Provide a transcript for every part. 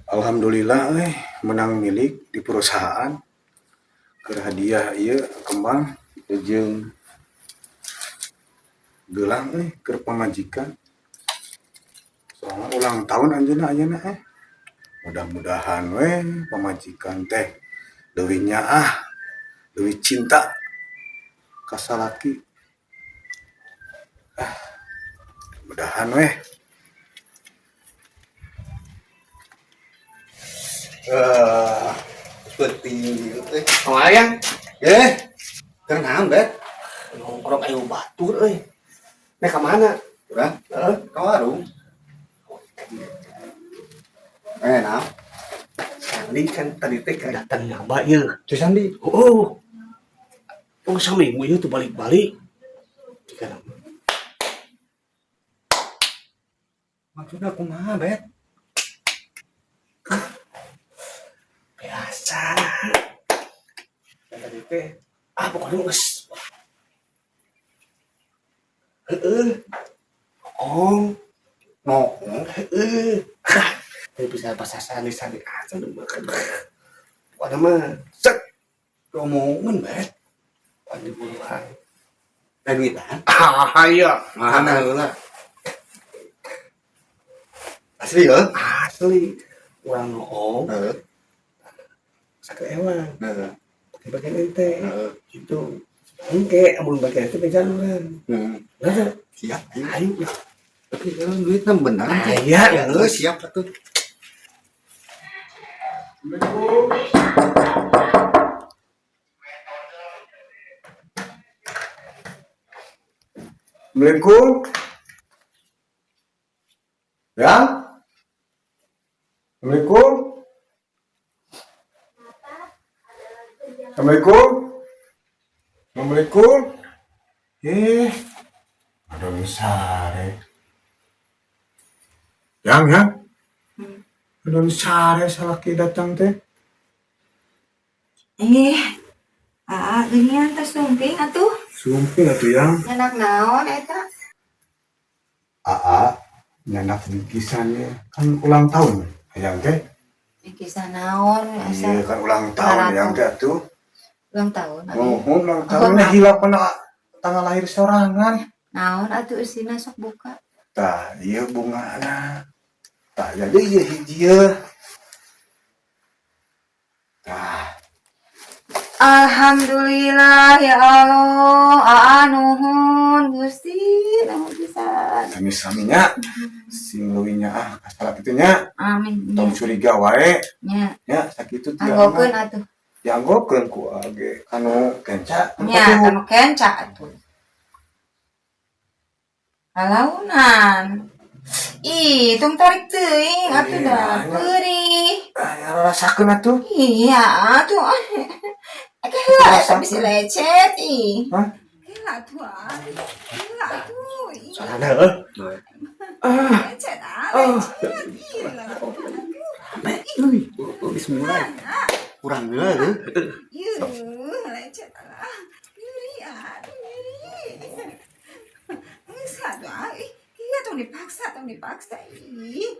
Alhamdulillah menang milik di perusahaan keur hadiah ieu kembang jeung gelang keur pamajikan soalnya ulang tahun anjeunna mudah-mudahan pamajikan teh leuwih nyaah leuwih cinta ka salaki mudahan seperti Kemarin kenapa bet nongkrong ayo batur Nek ka mana? urang ka warung nah Sandi kan tadi teh datang nyaba ieu. Cuy Sandi Oh. Oh saminggu ieu tuh balik-balik. Jika nama. maksudnya kumaha bet Biasa. Dan tadi teh pokoknya geus. Oh, heeh. Tapi bisa bahasa sandi aja lu makan. Pada mah set ngomongin bet. Pandi buruhan. duitan Iya. mana heula asli ya Asli. Urang ngomong. heeh Sakit ewan. heeh Di bagian ente. heeh Gitu. Engke, amun bagian itu pegang urang. Nah, siap ayo ya. tapi duitnya bener Iya, siap atuh Assalamualaikum. Ya? Assalamualaikum. Assalamualaikum. Assalamualaikum. Ada sare. Yang. Ada sare salaki datang teh. Geuningan teh sumping atuh. Sumping atuh yang. Nyanak naon eta? Nyanak bikisannya kan ulang tahun yang teh. Kisah naon asa Iya kan ulang tahun yang teh tuh. ulang tahun. Ulang tahunnya hilap kena tanggal lahir sorangan. Naon atuh eusina sok buka. Tah ieu bungana. Tah jadi ieu hiji. Tah Alhamdulillah ya Allah. Nuhun Gusti, nuhun pisan. sami-saminya sing leuwih nyaah kasalak kitu nya. Amin. Tong curiga wae Nya. nya sakitu teh. Anggokeun atuh. Dianggokeun ku age anu kenca. Nya, anu kenca atuh. Halaunan. Tong tarik teuing atuh dah peurih. Aya rasakeun atuh. Iya, atuh. Heula eta bisi lecet Hah? Heula atuh. Heula atuh. Salahna heuh. Lecet lecet. geus mulai kurang heula Lecet lah. Iri aduh iri. Geus atuh. Iya tong dipaksa. Tong dipaksa. Iya.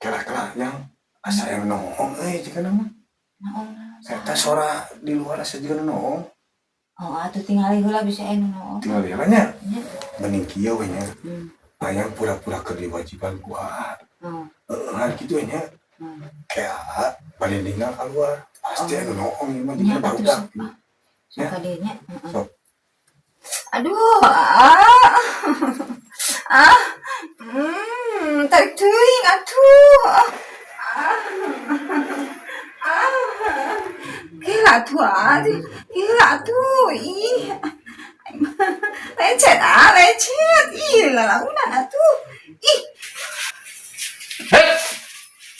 Kala-kala yang asa yang noong jika nama. Naon? Saya sora di luar asa jeung noong. Oh, atuh tingali heula bisa anu. Tinggal dia nya. Nya. Mending kieu we nya. Hmm. Hayang pura-pura keur diwajiban ku Oh. kitu nya. Kayak balindingan keluar. Pasti anu noong ieu mah Nya jeung atuh barudak. sok. Sok kadinya. Sok. Aduh. Tarik teuing atuh. Gila atuh. Ih. Lecet. Ih, lalaunan atuh. Ih.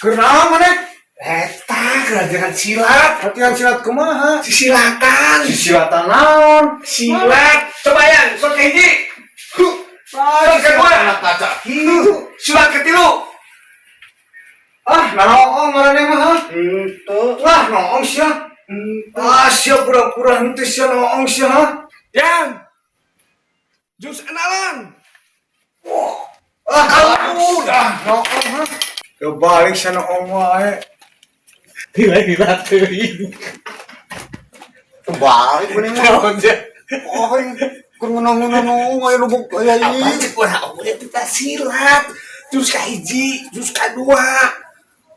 Kenaon maneh? Eta kerajaan silat. Latihan silat kumaha? Silatan. Silatan naon? Silat. Coba ya, sok hiji. Silat kedua. Silat ketilu. naon marane mah? Itu. Wah, naon sia? Sia pura-pura henteu sia naon sia? Yang jus andalan. Kamu dah naon ha? Kebalik sia naon wae. Gila teuing. Kebalik bener mah. Naon je? Oh, kur ngenong-ngenong aya lubuk aya Apa ieu. sih kurang oge kita silat. Jus kahiji, jus kadua,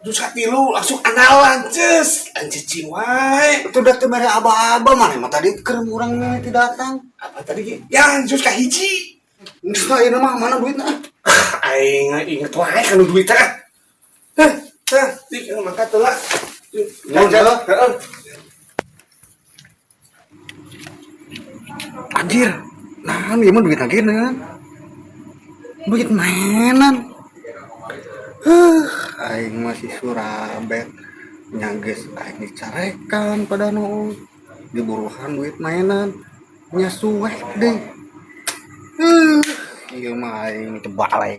jus katilu langsung andalan ces. Anjing wae. Itu udah teu mere aba-aba mana mah tadi keur urang teh datang. Apa tadi ge? Yang jus kahiji. Geus ieu mah mana duitna? Aing inget wae kana duit teh. Dik mangkat heula. Heeh. Anjir. Nah, ieu mah duit ageuna. Duit mainan. Aing masih surabet. Nyanggeus aing dicarekan pada nu diburuhan duit mainan. Nya suek deui. Ieu mah aing teu balek.